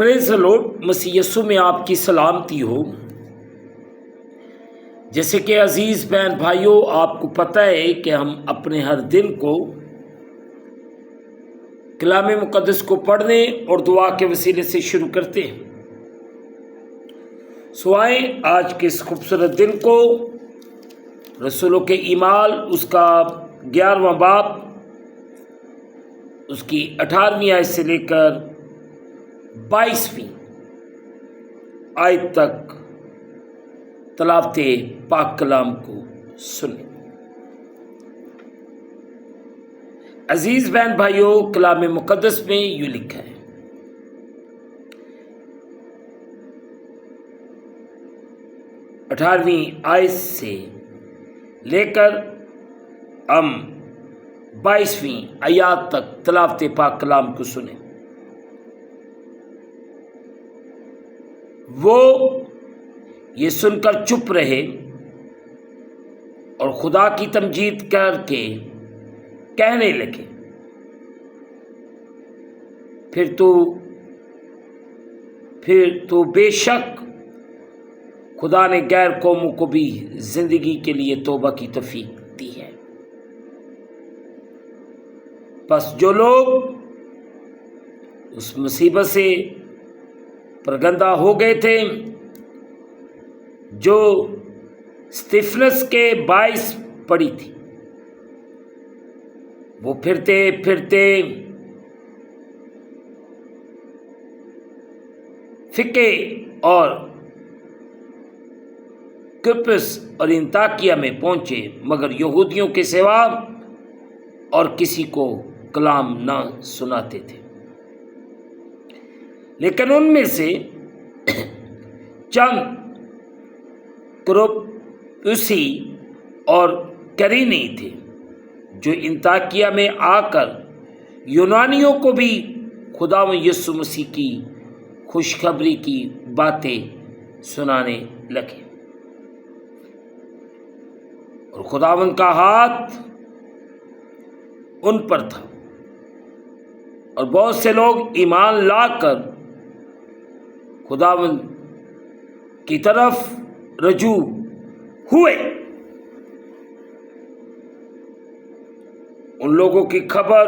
Praise the lord. मसीह यीशु में आपकी सलामती हो। जैसे कि अजीज़ बहन भाइयों, आपको पता है कि हम अपने हर दिन को कलाम मुक़द्दस को पढ़ने और दुआ के वसीले से शुरू करते हैं। सो आए आज के इस खूबसूरत दिन को रसूलों के ईमाल उसका 11वां बाब उसकी 18वीं आयत से लेकर 22वीं आयत तक तलावते पाक कलाम को सुने। अजीज बहन भाइयों, कलाम मुक़द्दस में यूं लिखा है, अठारहवीं आयत से लेकर हम 22वीं आयत तक तलावते पाक कलाम को सुने। वो ये सुनकर चुप रहे और खुदा की तमजीद करके कहने लगे, फिर तो बेशक खुदा ने गैर कौमों को भी जिंदगी के लिए तौबा की तौफीक दी है। बस जो लोग उस मुसीबत से परगंदा हो गए थे जो स्तिफनस के बाइस पड़ी थी, वो फिरते फिरते फिके और किप्रुस और अंताकिया में पहुंचे, मगर यहूदियों के सिवा और किसी को कलाम ना सुनाते थे। लेकिन उनमें से चंद कुप्रुसी और करेनी थे जो अंताकिया में आकर यूनानियों को भी खुदा यीशु मसीह की खुशखबरी की बातें सुनाने लगे और खुदावंद का हाथ उन पर था और बहुत से लोग ईमान लाकर खुदावंद की तरफ रजू हुए। उन लोगों की खबर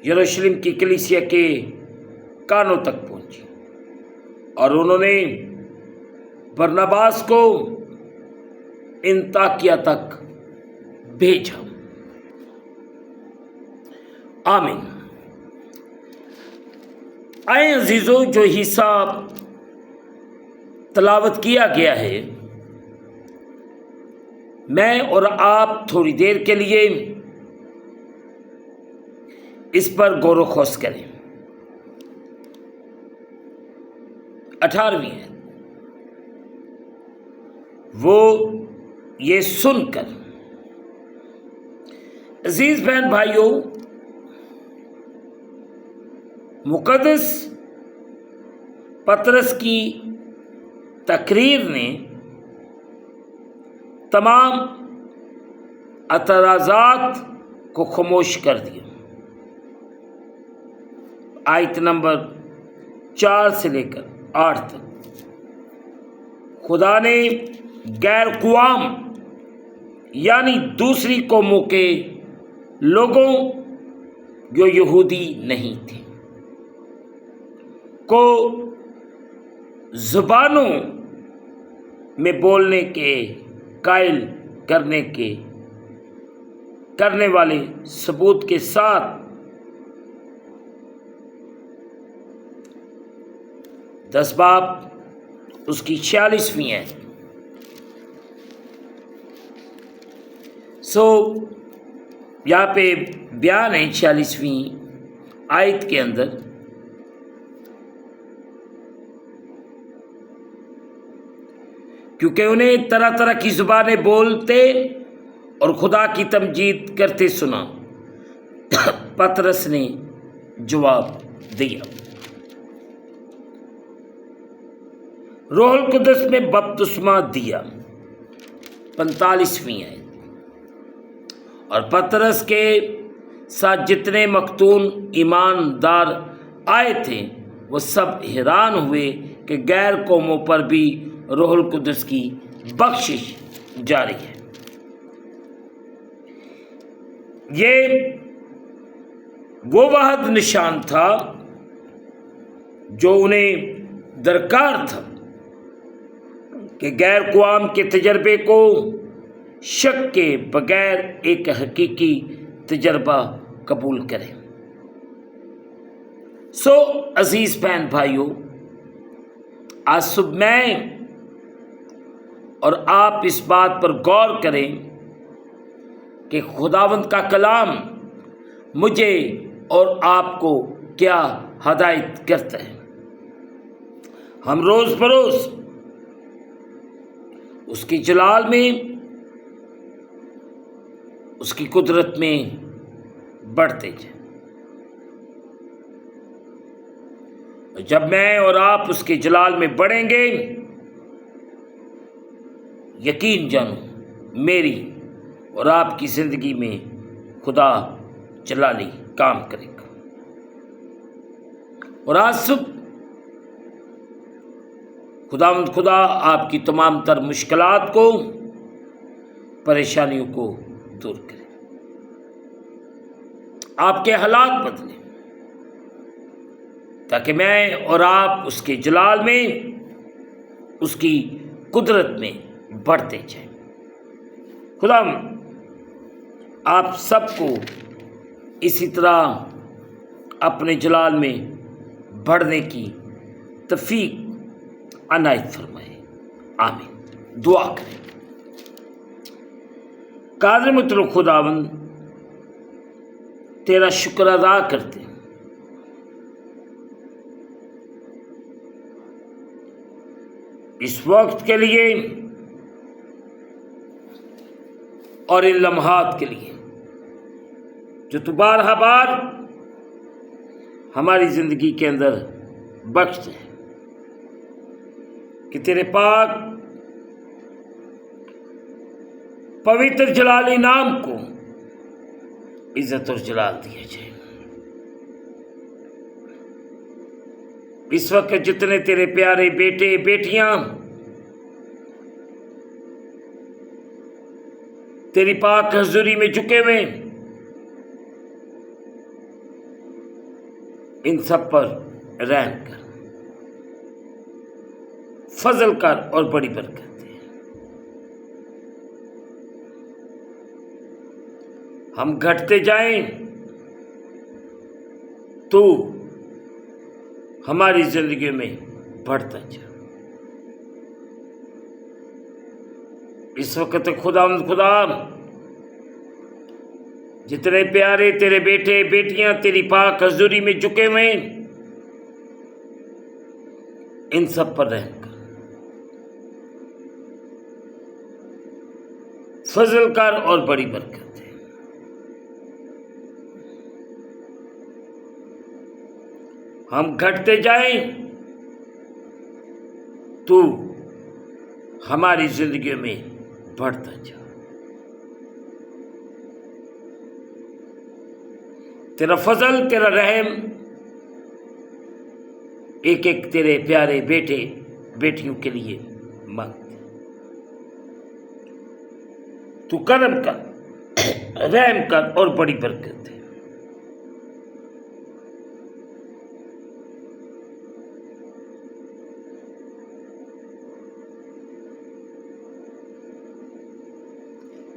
यरूशलेम की कलीसिया के कानों तक पहुंची और उन्होंने बरनबास को अंताकिया तक भेजा। आमीन। आए अजीजों, जो हिस्सा तलावत किया गया है, मैं और आप थोड़ी देर के लिए इस पर गौर व खोज करें। 18वीं है, वो ये सुनकर, अजीज बहन भाइयों, मुक़द्दस पतरस की तकरीर ने तमाम एतराज़ात को खामोश कर दिया। आयत नंबर 4 से लेकर 8 तक खुदा ने गैर कौम यानी दूसरी कौमों के लोगों जो यहूदी नहीं थे को ज़ुबानों में बोलने के कायल करने वाले सबूत के साथ 10 बाब उसकी 46वीं है। यहाँ पे बयान है 46वीं आयत के अंदर, क्योंकि उन्हें तरह तरह की जुबानें बोलते और खुदा की तमजीद करते सुना। पतरस ने जवाब दिया, रूहुल कुद्दस में बपतिस्मा दिया। 45वीं है, और पतरस के साथ जितने मखतून ईमानदार आए थे وہ سب حیران ہوئے کہ غیر قوموں پر بھی روح القدس کی بخشش جاری ہے۔ یہ وہ واحد نشان تھا جو انہیں درکار تھا کہ غیر اقوام کے تجربے کو شک کے بغیر ایک حقیقی تجربہ قبول کریں۔ عزیز بہن بھائیوں، آج صبح میں اور آپ اس بات پر غور کریں کہ خداوند کا کلام مجھے اور آپ کو کیا ہدایت کرتا ہے۔ ہم روز بروز اس کی جلال میں، اس کی قدرت میں بڑھتے جائیں۔ جب میں اور آپ اس کے جلال میں بڑھیں گے، یقین جانو میری اور آپ کی زندگی میں خدا جلالی کام کرے گا۔ اور آج صبح خدا آپ کی تمام تر مشکلات کو، پریشانیوں کو دور کرے، آپ کے حالات بدلیں، تاکہ میں اور آپ اس کے جلال میں، اس کی قدرت میں بڑھتے جائیں۔ خدا آپ سب کو اسی طرح اپنے جلال میں بڑھنے کی توفیق عنایت فرمائے، آمین۔ دعا کریں۔ قادر مطلق خداوند، تیرا شکر ادا کرتے ہیں اس وقت کے لیے اور ان لمحات کے لیے جو تو بارہا بار ہماری زندگی کے اندر بخشتے ہیں، کہ تیرے پاک پوتر جلالی نام کو عزت اور جلال دیا جائے۔ اس وقت جتنے تیرے پیارے بیٹے بیٹیاں تیری پاک حضوری میں جھکے ہوئے، ان سب پر رحم کر، فضل کر اور بڑی برکت دے۔ ہم گھٹتے جائیں تو ہماری زندگی میں بڑھتا جا۔ اس وقت خدا جتنے پیارے تیرے بیٹے بیٹیاں تیری پاک حضوری میں جھکے ہوئے، ان سب پر رحم کر، فضل کر اور بڑی برکت دے۔ ہم گھٹتے جائیں تو ہماری زندگی میں بڑھتا جا۔ تیرا فضل، تیرا رحم ایک ایک تیرے پیارے بیٹے بیٹیوں کے لیے مانگتے۔ تو کرم کر، رحم کر اور بڑی برکت دے۔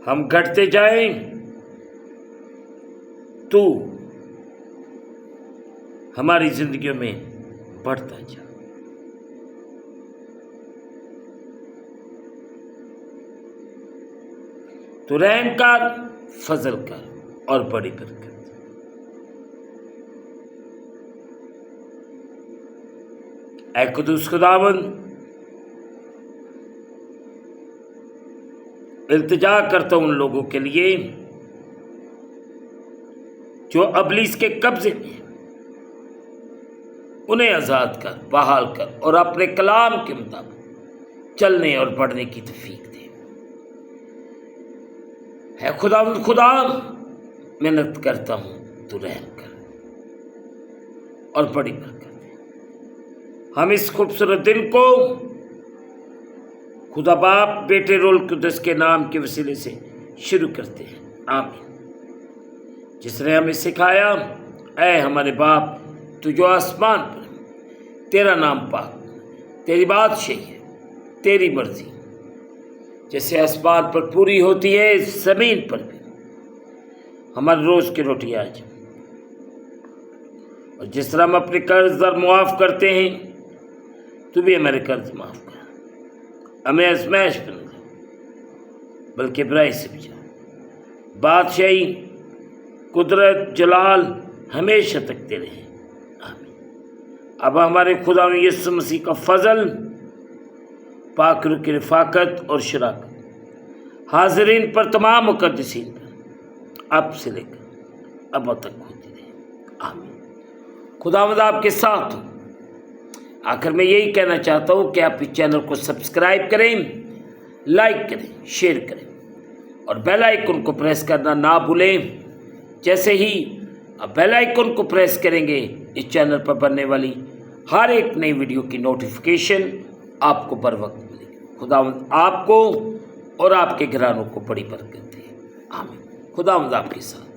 ہم گھٹتے جائیں تو ہماری زندگیوں میں بڑھتا جا۔ تو رحم کر، فضل کر اور بڑی برکت۔ اے قدوس خداوند، التجا کرتا ہوں ان لوگوں کے لیے جو ابلیس کے قبضے میں ہیں، انہیں آزاد کر، بحال کر اور اپنے کلام کے مطابق چلنے اور بڑھنے کی توفیق دے۔ ہے خداوند خدا، محنت کرتا ہوں، تو رحم کر اور بڑی برکت دے۔ हम इस खूबसूरत दिन को खुदा बाप बेटे रूहुल कुद्दुस के नाम के वसीले से शुरू करते हैं। आमीन। जिसने हमें सिखाया, ऐ हमारे बाप तू जो आसमान पर, तेरा नाम पाक, तेरी बादशाही है, तेरी मर्जी जैसे आसमान पर पूरी होती है ज़मीन पर भी। हमारे रोज़ की रोटी आज, और जिस तरह हम अपने कर्जदार मुआफ़ करते हैं, तू भी हमारे कर्ज माफ़ कर। हमें आज़माइश में न ले, बल्कि बुराई से बचा। बादशाही, कुदरत, जलाल हमेशा तक तेरे हैं। आमीन। अब हमारे खुदा यीशु मसीह का फजल, पाक रूह की रफ़ाकत और शराकत हाज़रीन पर, तमाम मुक़द्दसीन पर अब से लेकर अब तक होती रहे। आमीन। खुदावंद आपके साथ हो। आखिर में यही कहना चाहता हूँ कि आप इस चैनल को सब्सक्राइब करें, लाइक करें, शेयर करें और बेल आइकन को प्रेस करना ना भूलें। जैसे ही आप बेल आइकन को प्रेस करेंगे, इस चैनल पर बनने वाली हर एक नई वीडियो की नोटिफिकेशन आपको बर वक्त मिलेगी। खुदावंद आपको और आपके घरानों को बड़ी बरकत दे। आमीन। खुदावंद आपके साथ।